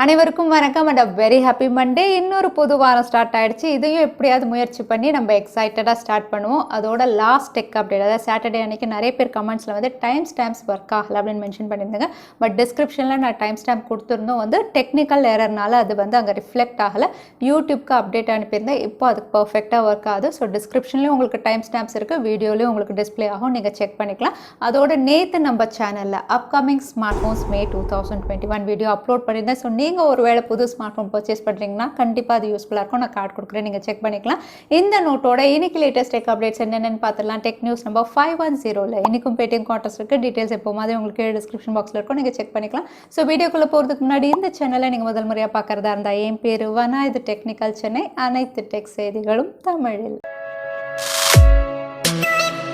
அனைவருக்கும் வணக்கம் and very happy Monday. இன்னொரு புது வாரம் ஸ்டார்ட் ஆகிடுச்சு. இதையும் எப்படியாவது முயற்சி பண்ணி நம்ம எக்ஸைட்டடாக ஸ்டார்ட் பண்ணுவோம். அதோட லாஸ்ட் டெக் அப்டேட், அதாவது சாட்டர்டே அன்றைக்கி நிறைய பேர் கமெண்ட்ஸில் வந்து டைம் ஸ்டாம்ப்ஸ் ஒர்க் ஆகலை அப்படின்னு மென்ஷன் பண்ணியிருந்தாங்க. பட் டிஸ்கிரிப்ஷனில் நான் டைம் ஸ்டாம்ப் கொடுத்துருந்தோம், வந்து டெக்னிக்கல் எரர்னால அது வந்து அங்கே ரிஃப்ளெக்ட் ஆகலை. யூடியூப்க்கு அப்டேட் அனுப்பியிருந்தேன், இப்போ அதுக்கு பர்ஃபெக்டாக ஒர்க் ஆகுது. ஸோ டிஸ்கிரிப்ஷன்லேயும் உங்களுக்கு டைம் ஸ்டாம்ப்ஸ் இருக்குது, வீடியோலையும் உங்களுக்கு டிஸ்பிளே ஆகும், நீங்கள் செக் பண்ணிக்கலாம். அதோட நேற்று நம்ம சேனலில் அப்கமிங் ஸ்மார்ட் ஃபோன்ஸ் மே 2021 வீடியோ அப்லோட் பண்ணியிருந்தேன். ஸோ நீங்கள் ஒரு வேளை புது ஸ்மார்ட் ஃபோன் பர்ச்சேஸ் பண்ணுறீங்கன்னா கண்டிப்பாக அது யூஸ்ஃபுல்லாக இருக்கும். நான் கார்டு கொடுக்குறேன், நீங்கள் செக் பண்ணிக்கலாம். இந்த நோட்டோட இன்னைக்கு லேட்டஸ்ட் டெக் அப்டேட்ஸ் என்னென்னு பார்த்துலாம். டெக் நியூஸ் நம்பர் 510 இன்றைக்கும் பேடிஎம் கான்டெஸ்ட் இருக்குது. டீட்டெயில்ஸ் எப்போ மாதிரி உங்களுக்கு டிஸ்கிரிப்ஷன் பாக்ஸில் இருக்கும், நீங்கள் செக் பண்ணிக்கலாம். ஸோ வீடியோக்குள்ளே போகிறதுக்கு முன்னாடி இந்த சேனலை நீங்கள் முதல் முறையாக பார்க்குறதா இருந்தால், என் பேர் வனா, இது டெக்னிக்கல் சென்னை, அனைத்து டெக் செய்திகளும் தமிழில்.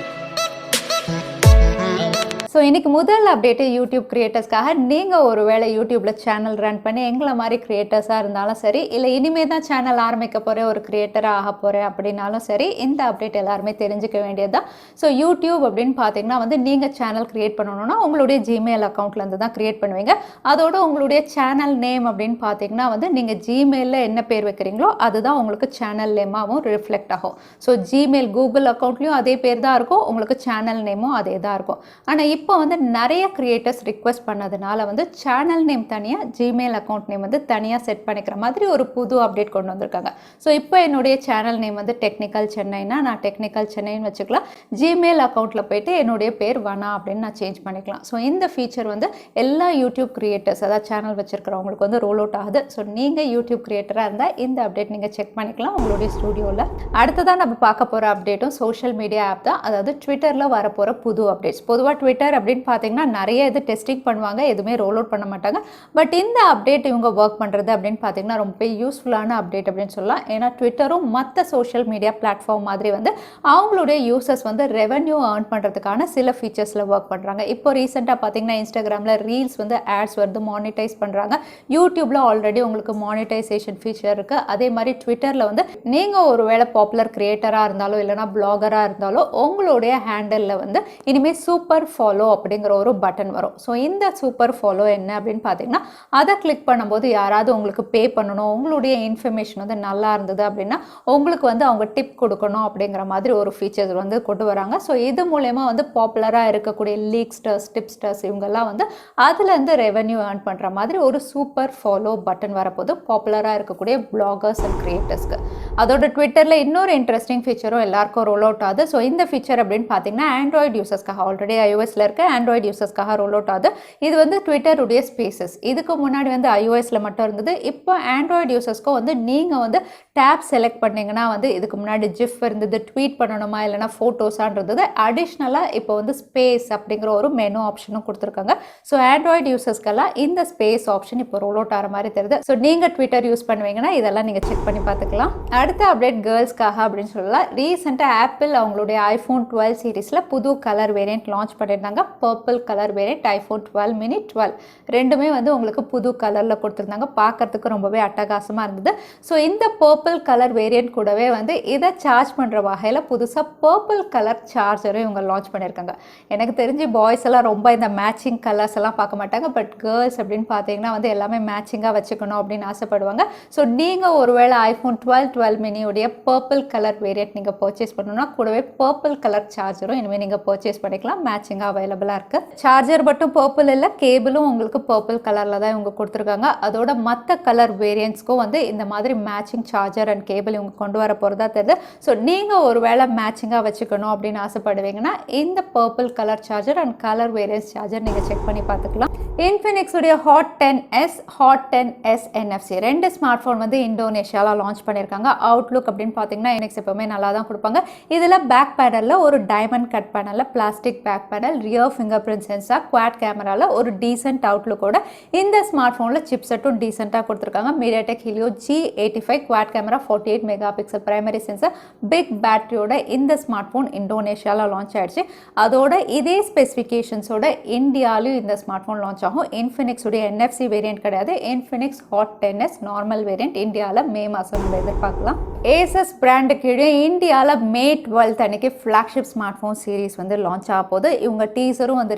ஸோ இன்றைக்கி முதல் அப்டேட்டு யூடியூப் க்ரியேட்டர்ஸ்க்காக. நீங்கள் ஒரு வேளை யூடியூப்பில் சேனல் ரன் பண்ணி எங்களை மாதிரி க்ரியேட்டர்ஸாக இருந்தாலும் சரி, இல்லை இனிமேல் தான் சேனல் ஆரம்பிக்க போகிறேன், ஒரு க்ரியேட்டராக ஆக போகிறேன் அப்படின்னாலும் சரி, இந்த அப்டேட் எல்லாருமே தெரிஞ்சுக்க வேண்டியது தான். ஸோ யூடியூப் அப்படின்னு பார்த்தீங்கன்னா வந்து நீங்கள் சேனல் க்ரியேட் பண்ணணுன்னா உங்களுடைய ஜிமெயில் அக்கௌண்ட்லேருந்து தான் க்ரியேட் பண்ணுவீங்க. அதோட உங்களுடைய சேனல் நேம் அப்படின்னு பார்த்தீங்கன்னா வந்து நீங்கள் ஜிமெயிலில் என்ன பேர் வைக்கிறீங்களோ அதுதான் உங்களுக்கு சேனல் நேமாகவும் ரிஃப்ளெக்ட் ஆகும். ஸோ ஜிமெயில் கூகுள் அக்கௌண்ட்லேயும் அதே பேர் தான் இருக்கும், உங்களுக்கு சேனல் நேமும் அதே தான் இருக்கும். ஆனால் இப்போ வந்து நிறைய கிரியேட்டர்ஸ் ரிக்வெஸ்ட் பண்ணதுனால வந்து சேனல் நேம் தனியாக, ஜிமெயில் அக்கௌண்ட் நேம் வந்து தனியாக செட் பண்ணிக்கிற மாதிரி ஒரு புது அப்டேட் கொண்டு வந்திருக்காங்க. ஸோ இப்போ என்னுடைய சேனல் நேம் வந்து டெக்னிக்கல் சென்னைனா நான் டெக்னிக்கல் சென்னைன்னு வச்சுக்கலாம். ஜிமெயில் அக்கௌண்ட்டில் போய்ட்டு என்னுடைய பேர் வனா அப்படின்னு நான் சேஞ்ச் பண்ணிக்கலாம். ஸோ இந்த ஃபீச்சர் வந்து எல்லா யூடியூப் கிரியேட்டர்ஸ், அதாவது சேனல் வச்சுருக்கிறவங்களுக்கு வந்து ரோல் அவுட் ஆகுது. ஸோ நீங்கள் யூடியூப் கிரியேட்டராக இருந்தால் இந்த அப்டேட் நீங்கள் செக் பண்ணிக்கலாம் உங்களுடைய ஸ்டூடியோவில். அடுத்ததான் நம்ம பார்க்க போகிற அப்டேட்டும் சோஷியல் மீடியா ஆப் தான், அதாவது ட்விட்டரில் வரப்போகிற புது அப்டேட்ஸ். பொதுவாக ட்விட்டர் அப்படின்னு பார்த்தீங்கன்னா நிறைய இது டெஸ்டிங் பண்ணுவாங்க, எதுவுமே ரோல் அவுட் பண்ண மாட்டாங்க. பட் இந்த அப்டேட் இவங்க ஒர்க் பண்ணுறது அப்படின்னு பார்த்தீங்கன்னா ரொம்ப யூஸ்ஃபுல்லான அப்டேட் அப்படின்னு சொல்லலாம். ஏன்னா ட்விட்டரும் மற்ற சோஷியல் மீடியா பிளாட்ஃபார்ம் மாதிரி வந்து அவங்களுடைய யூசர்ஸ் வந்து ரெவென்யூ ஏர்ன் பண்ணுறதுக்கான சில ஃபீச்சர்ஸில் ஒர்க் பண்ணுறாங்க. இப்போ ரீசெண்டாக பார்த்தீங்கன்னா இன்ஸ்டாகிராமில் ரீல்ஸ் வந்து ஆட்ஸ் வருது, மானிட்டைஸ் பண்ணுறாங்க. யூடியூப்பில் ஆல்ரெடி உங்களுக்கு மானிட்டைசேஷன் ஃபீச்சர் இருக்குது. அதே மாதிரி ட்விட்டரில் வந்து நீங்கள் ஒரு வேளை பாப்புலர் கிரியேட்டராக இருந்தாலோ இல்லைனா பிளாகராக இருந்தாலோ உங்களுடைய ஹேண்டலில் வந்து இனிமேல் சூப்பர் ஃபாலோ அப்படிங்கிற ஒரு பட்டன் வரும். ஸோ இந்த சூப்பர் ஃபாலோ என்ன அப்படின்னு பார்த்தீங்கன்னா, அதை கிளிக் பண்ணும்போது யாராவது உங்களுக்கு பே பண்ணணும், உங்களுடைய இன்ஃபர்மேஷன் வந்து நல்லா இருந்தது அப்படின்னா உங்களுக்கு வந்து அவங்க டிப் கொடுக்கணும் அப்படிங்கிற மாதிரி ஒரு ஃபீச்சர்ஸ் வந்து கொண்டு வராங்க. ஸோ இது மூலயமா வந்து பாப்புலராக இருக்கக்கூடிய லீக்ஸ்டர்ஸ், டிப்ஸ்டர்ஸ் இவங்கெல்லாம் வந்து அதுலேருந்து ரெவென்யூ ஏர்ன் பண்ணுற மாதிரி ஒரு சூப்பர் ஃபாலோ பட்டன் வரப்போது பாப்புலராக இருக்கக்கூடிய பிளாகர்ஸ் அண்ட் கிரியேட்டர்ஸ்க்கு. அதோட ட்விட்டரில் இன்னொரு இன்ட்ரெஸ்டிங் ஃபீச்சரும் எல்லாருக்கும் ரோல் அவுட் ஆகுது. ஸோ இந்த ஃபீச்சர் அப்படின்னு பார்த்தீங்கன்னா ஆண்ட்ராய்டு யூசர்ஸ்க்காக, ஆல்ரெடி iOSல இருக்க ஆண்ட்ராய்டு யூசர்ஸ்க்காக ரோல் அவுட் ஆகுது. இது வந்து ட்விட்டருடைய ஸ்பேசஸ். இதுக்கு முன்னாடி வந்து iOSல மட்டும் இருந்தது. இப்போ ஆண்ட்ராய்டு யூசர்ஸ்க்கும் வந்து நீங்கள் வந்து டேப் செலக்ட் பண்ணிங்கன்னா வந்து இதுக்கு முன்னாடி ஜிஃப் இருந்தது, ட்வீட் பண்ணணுமா இல்லைனா ஃபோட்டோஸான்றது அடிஷ்னலாக இப்போ வந்து ஸ்பேஸ் அப்படிங்கிற ஒரு மெனு ஆப்ஷனும் கொடுத்துருக்காங்க. ஸோ ஆண்ட்ராய்டு யூசர்ஸ்க்கெல்லாம் இந்த ஸ்பேஸ் ஆப்ஷன் இப்போ ரோல் அவுட் ஆகிற மாதிரி தெரியுது. ஸோ நீங்கள் ட்விட்டர் யூஸ் பண்ணுவீங்கன்னா இதெல்லாம் நீங்கள் செக் பண்ணி பார்த்துக்கலாம். அடுத்த அப்டேட் கேர்ள்ஸ்க்காக அப்படின்னு சொல்லலாம். ரீசெண்டாக ஆப்பிள் அவங்களுடைய iPhone 12 சீரீஸில் புது கலர் வேரியன்ட் லான்ச் பண்ணியிருந்தாங்க. Purple colour variant iPhone 12 mini 12 ரெண்டுமே வந்து உங்களுக்கு புது கலரில் கொடுத்துருந்தாங்க. பார்க்கறதுக்கு ரொம்பவே அட்டகாசமாக இருந்தது. ஸோ இந்த பர்பிள் கலர் வேரியன்ட் கூடவே வந்து இதை சார்ஜ் பண்ணுற வகையில் புதுசாக பர்பிள் கலர் சார்ஜரும் இவங்க லான்ச் பண்ணியிருக்காங்க. எனக்கு தெரிஞ்சு பாய்ஸ் எல்லாம் ரொம்ப இந்த மேட்சிங் கலர்ஸ் எல்லாம் பார்க்க மாட்டாங்க. பட் கேர்ள்ஸ் அப்படின்னு பார்த்தீங்கன்னா வந்து எல்லாமே மேட்சிங்காக வச்சுக்கணும் அப்படின்னு ஆசைப்படுவாங்க. ஸோ நீங்கள் ஒருவேளை iPhone 12 மினியுடைய பர்பிள் கலர் வேரியன்ட் நீங்கள் பர்ச்சேஸ் பண்ணணும்னா கூடவே பர்பிள் கலர் சார்ஜரும் இனிமேல் நீங்கள் பர்ச்சேஸ் பண்ணிக்கலாம். மேட்சிங்காக அவைலபிளாக இருக்குது. சார்ஜர் மட்டும் பர்பிள் இல்லை, கேபிளும் உங்களுக்கு பர்பிள் கலரில் தான் இவங்க கொடுத்துருக்காங்க. அதோட மற்ற கலர் வேரியன்ட்ஸ்க்கும் வந்து இந்த மாதிரி மேட்சிங் சார்ஜர் அண்ட் கேபிள் இவங்க கொண்டு வர போகிறதா தெரியுது. ஸோ நீங்கள் ஒரு வேளை மேட்சிங்காக வச்சுக்கணும் அப்படின்னு ஆசைப்படுவீங்கன்னா இந்த purple colour charger and colour variance charger நீங்கள் செக் பண்ணி பார்த்துக்கலாம். இன்ஃபினிக்ஸ் உடைய Hot 10s, Hot 10s NFC ரெண்டு ஸ்மார்ட் ஃபோன் வந்து இந்தோனேஷியாவில் லான்ச் பண்ணியிருக்காங்க. அவுட்லுக் அப்படின்னு பார்த்தீங்கன்னா இன்ஃபினிக்ஸ் எப்பவுமே நல்லா தான் கொடுப்பாங்க. இதில் பேக் பேனலில் ஒரு டைமண்ட் கட் பேனலில் plastic back panel, rear finger print sensor, quad கேமராவில் ஒரு டீசென்ட் அவுட்லுக்கோட இந்த ஸ்மார்ட் ஃபோனில் சிப்செட்டும் டீசெண்டாக கொடுத்துருக்காங்க. MediaTek Helio G85 quad camera, 48 mega pixel primary sensor, big பேட்டரியோட இந்த ஸ்மார்ட் ஃபோன் இந்தோனேஷியாவில் லான்ச் ஆயிடுச்சு. அதோட இதே ஸ்பெசிஃபிகேஷன்ஸோட இந்தியாவிலும் இந்த ஸ்மார்ட் ஃபோன் லான்ச் ஆகும். இன்ஃபினிக்ஸ் உடைய NFC வேரியன்ட் கிடையாது. Infinix Hot 10s normal variant இந்தியாவில் மே மாதம் நம்ம எதிர்பார்க்கலாம். Asus பிராண்ட் கீழே இந்தியாவில் மே 12 அன்னைக்கு ஃப்ளாக்ஷிப் ஸ்மார்ட் ஃபோன் சீரிஸ் வந்து லான்ச் ஆக போது. இவங்க டீசரும் வந்து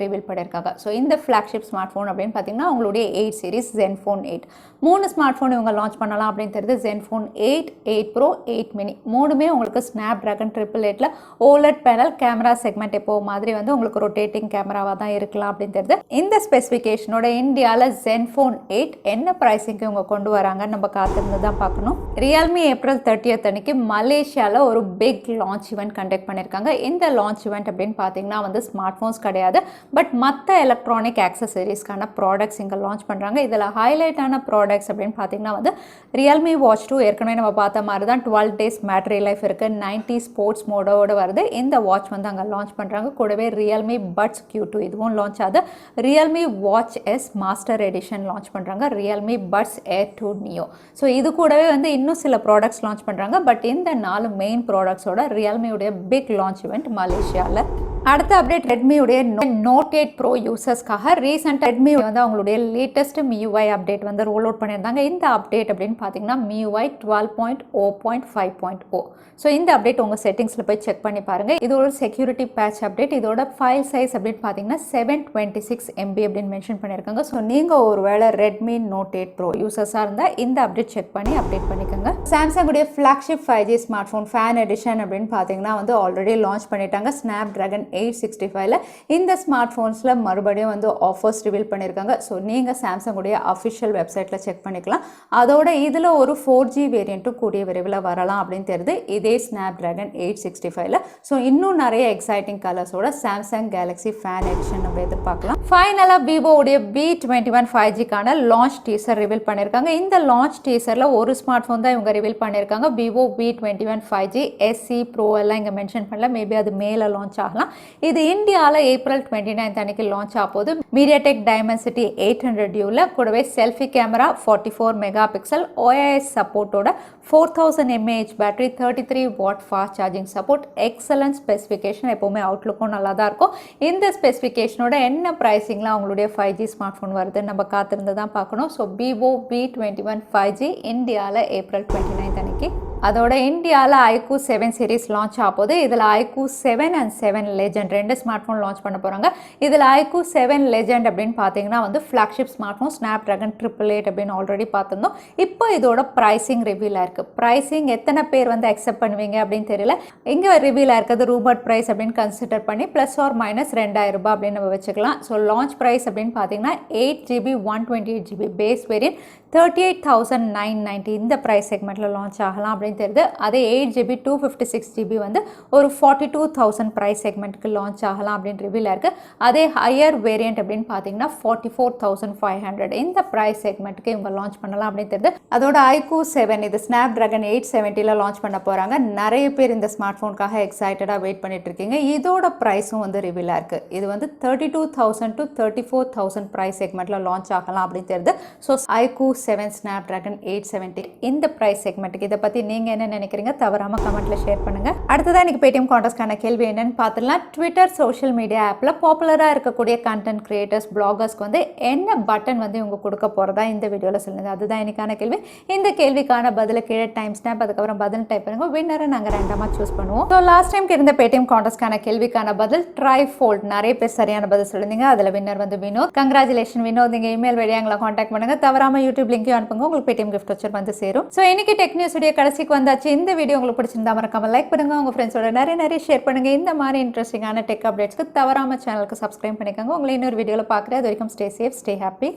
ரிவீல் பண்ணியிருக்காங்க. ஸோ இந்த ஃப்ளாக்ஷிப் ஸ்மார்ட் ஃபோன் அப்படின்னு பார்த்தீங்கன்னா அவங்களுடைய 8 சீரிஸ் Zenfone 8 3 ஸ்மார்ட் ஃபோன் இவங்க லான்ச் பண்ணலாம் அப்படின்னு தெரியுது. Zenfone 8, 8 Pro, 8 mini மூணுமே உங்களுக்கு Snapdragon 888 OLED panel camera segment எப்போ மாதிரி வந்து உங்களுக்கு ரொட்டேட்டிங் கேமராவாக தான் இருக்கலாம் அப்படின்னு தெரியுது. இந்த ஸ்பெசிஃபிகேஷனோட இந்தியாவில் Zenfone 8 என்ன ப்ரைஸிங்க்கு இவங்க கொண்டு வராங்கன்னு நம்ம காத்திருந்து தான் பார்க்கணும். Realme ஏப்ரல் 30 அன்னைக்கு மலேசியாவில் ஒரு பிக் லான்ச் ஈவெண்ட் கண்டக்ட் பண்ணியிருக்காங்க. இந்த லான்ச் ஈவெண்ட் அப்படின்னு பார்த்தீங்கன்னா வந்து ஸ்மார்ட் ஃபோன்ஸ் கிடையாது, பட் மற்ற எலக்ட்ரானிக் ஆக்சசரிஸ்க்கான ப்ராடக்ட்ஸ் இங்கே லான்ச் பண்ணுறாங்க. இதில் ஹைலைட்டான ப்ராடக்ட்ஸ் அப்படின்னு பார்த்தீங்கன்னா வந்து Realme Watch 2 ஏற்கனவே நம்ம பார்த்த மாதிரி தான் 12 days பேட்டரி லைஃப் இருக்குது, 90 ஸ்போர்ட்ஸ் மோடோடு வருது. இந்த வாட்ச் வந்து அங்கே லான்ச் பண்ணுறாங்க. கூடவே Realme Buds Q2 இதுவும் லான்ச் ஆகுது. Realme Watch S master edition launch பண்ணுறாங்க. Realme Buds Air 2 Neo. So இது கூடவே வந்து இன்னும் சில ப்ராடக்ட்ஸ் லான்ச் பண்ணுறாங்க. பட் இந்த 4 மெயின் ப்ராடக்ட்ஸோட ரியல்மியுடைய பிக் லான்ச் இவெண்ட் மலேசியாவில். அடுத்த அப்டேட் ரெட்மியுடைய நோட் 8 ப்ரோ யூசர்ஸ்க்காக ரீசெண்டாக ரெட்மி வந்து அவங்களுடைய லேட்டஸ்ட் MIUI அப்டேட் வந்து ரோல் அவுட் பண்ணியிருந்தாங்க. இந்த அப்டேட் அப்படின்னு பார்த்தீங்கன்னா MIUI 12.0.5.0. ஸோ இந்த அப்டேட் உங்கள் செட்டிங்ஸில் போய் செக் பண்ணி பாருங்கள். இது ஒரு செக்யூரிட்டி பேட்ச் அப்டேட். இதோட ஃபைல் சைஸ் அப்படின்னு பார்த்தீங்கன்னா 726 MB அப்படின்னு மென்ஷன் பண்ணியிருக்காங்க. ஸோ நீங்கள் ஒரு வேளை ரெட்மி நோட் 8 ப்ரோ யூசர்ஸாக இருந்தால் இந்த அப்டேட் செக் பண்ணி அப்டேட் பண்ணிக்கோங்க. சாம்சங்குடைய flagship 5G smart phone fan edition அப்படின்னு பார்த்தீங்கன்னா வந்து ஆல்ரெடி லான்ச் பண்ணிட்டாங்க. Snapdragon 865ல இந்த ஸ்மார்ட் ஃபோன்ஸில் மறுபடியும் வந்து ஆஃபர்ஸ் ரிவீல் பண்ணியிருக்காங்க. ஸோ நீங்கள் சாம்சங்குடைய அஃபிஷியல் வெப்சைட்டில் செக் பண்ணிக்கலாம். அதோட இதில் ஒரு 4G வேரியண்ட்டும் கூடிய விரைவில் வரலாம் அப்படின்னு தெரியுது இதே Snapdragon 865ல. ஸோ இன்னும் நிறைய எக்ஸைட்டிங் கலர்ஸோட சாம்சங் கேலக்ஸி ஃபேன் எடிஷன் நம்ம எதிர்பார்க்கலாம். ஃபைனலாக விவோடைய V21 5Gக்கான லான்ச் டீசர் ரிவீல் பண்ணியிருக்காங்க. இந்த லான்ச் டீசரில் ஒரு ஸ்மார்ட் ஃபோன் தான் இவங்க ரிவீல் பண்ணியிருக்காங்க. Vivo V21 5G SE Pro எல்லாம் இங்கே மென்ஷன் பண்ணல. மேபி அது மேலே லான்ச் ஆகலாம். இது இந்தியாவில் ஏப்ரல் 29 அன்னைக்கு லான்ச் ஆக போது. MediaTek Dimensity 800Uல கூடவே selfie camera 44 mega pixel, OIS சப்போர்ட்டோட 4000 mAh battery, 33 watt fast charging support, excellent specification. எப்போவுமே அவுட்லுக்கும் நல்லா தான் இருக்கும். இந்த ஸ்பெசிஃபிகேஷனோட என்ன ப்ரைஸிங்கில் அவங்களுடைய 5G ஸ்மார்ட் ஃபோன் வருதுன்னு நம்ம காத்திருந்து தான் பார்க்கணும். ஸோ Vivo V21 5G இந்தியாவில் ஏப்ரல் 29 அன்னைக்கு. அதோட இந்தியாவில் Iqoo 7 சீரிஸ் லான்ச் ஆக போது. இதில் Iqoo 7 and 7 Legend 2 smart phone launch பண்ண போகிறாங்க. இதில் Iqoo 7 Legend அப்படின்னு பார்த்தீங்கன்னா வந்து ஃப்ளாக்ஷிப் ஸ்மார்ட் ஃபோன் Snapdragon 888 அப்படின்னு ஆல்ரெடி பார்த்துருந்தோம். இப்போ இதோட ப்ரைஸிங் ரிவீல் ஆயிருக்கு. ப்ரைஸிங் எத்தனை பேர் வந்து அக்செப்ட் பண்ணுவீங்க அப்படின்னு தெரியல. இங்கே ரிவீல் ஆயிருக்கிறது ரூமர்ட் ப்ரைஸ் அப்படின்னு கன்சிடர் பண்ணி +or- 2000 அப்படின்னு நம்ம வச்சுக்கலாம். ஸோ லான்ச் ப்ரைஸ் அப்படின்னு பார்த்தீங்கன்னா 8GB 128GB பேஸ் வேரியன்ட் 38,990 இந்த ப்ரைஸ் செக்மெண்ட்டில் லான்ச் ஆகலாம் அப்படின்னு தெரியுது. அதே 8GB 256GB வந்து ஒரு 42,000 ப்ரைஸ் செக்மெண்ட்டுக்கு லான்ச் ஆகலாம் அப்படின்னு ரிவீல் ஆயிருக்கு. அதே ஹையர் வேரியன்ட் அப்படின்னு பார்த்தீங்கன்னா 44,500 இந்த ப்ரைஸ் செக்மெண்ட்டுக்கு இவங்க லான்ச் பண்ணலாம் அப்படின்னு தெரியுது. அதோட Iqoo 7 இது Snapdragon 870ல லான்ச் பண்ண போகிறாங்க. நிறைய பேர் இந்த ஸ்மார்ட் ஃபோனுக்காக எக்ஸைட்டடாக வெயிட் பண்ணிட்டு இருக்கீங்க. இதோட ப்ரைஸும் வந்து ரிவீல் ஆயிருக்கு. இது வந்து 32,000 to 34,000 ப்ரைஸ் செக்மெண்ட்டில் லான்ச் ஆகலாம் அப்படின்னு தெரியுது. ஸோ Iqoo 7 Snapdragon 870 இந்த ப்ரைஸ் செக்மெண்ட்டுக்கு. இதை பற்றி நீங்கள் என்ன நினைக்கிறீங்க தவறாமல் கமெண்ட்டில் ஷேர் பண்ணுங்கள். அடுத்ததான் எனக்கு Paytm Contestக்கான கேள்வி என்னன்னு பார்த்துலாம். ட்விட்டர் சோஷியல் மீடியா ஆப்பில் பாப்புலராக இருக்கக்கூடிய கண்டென்ட் கிரியேட்டர்ஸ் பிளாகர்ஸ்க்கு வந்து என்ன பட்டன் வந்து இவங்க கொடுக்க போகிறதா இந்த வீடியோவில் சொல்லுங்கள். அதுதான் எனக்கான கேள்வி. இந்த கேள்விக்கான பதில் கீழே டைம் ஸ்டாம்ப் அதுக்கப்புறம் பதில் டைப் பண்ணுங்க. வின்னரை நாங்கள் ரேண்டமாக சூஸ் பண்ணுவோம். ஸோ லாஸ்ட் டைம் இருந்த Paytm Contestக்கான கேள்விக்கான பதில் ட்ரைஃபோல்ட். நிறைய பேர் சரியான பதில் சொல்லுங்க. அதில் வின்னர் வந்து வினோத். கங்க்ராச்சுலேஷன் வினோத். நீங்கள் இமெயில் வழியாக எங்களை காண்டாக்ட் பண்ணுங்கள். தவறாமல் யூடியூப் லிங்கையும் அனுப்புங்க. உங்களுக்கு Paytm கிஃப்ட் வச்சர் வந்து சேரும். ஸோ இன்னைக்கு டெக் நியூஸ் உடைய கடைசிக்கு வந்தாச்சு. இந்த வீடியோ உங்களுக்கு பிடிச்சிருந்தா மறக்காம லைக் பண்ணுங்க. உங்க ஃப்ரெண்ட்ஸோட நிறைய ஷேர் பண்ணுங்க. இந்த மாதிரி இன்ட்ரெஸ்டிங்கான டெக் அப்டேட்ஸ்க்கு தவறாம சேனலுக்கு சப்ஸ்கிரைப் பண்ணிக்கோங்க. உங்களை இன்னொரு வீடியோவில் பார்க்குறேன். அது வரைக்கும் ஸ்டே சேஃப், ஸ்டே ஹாப்பி.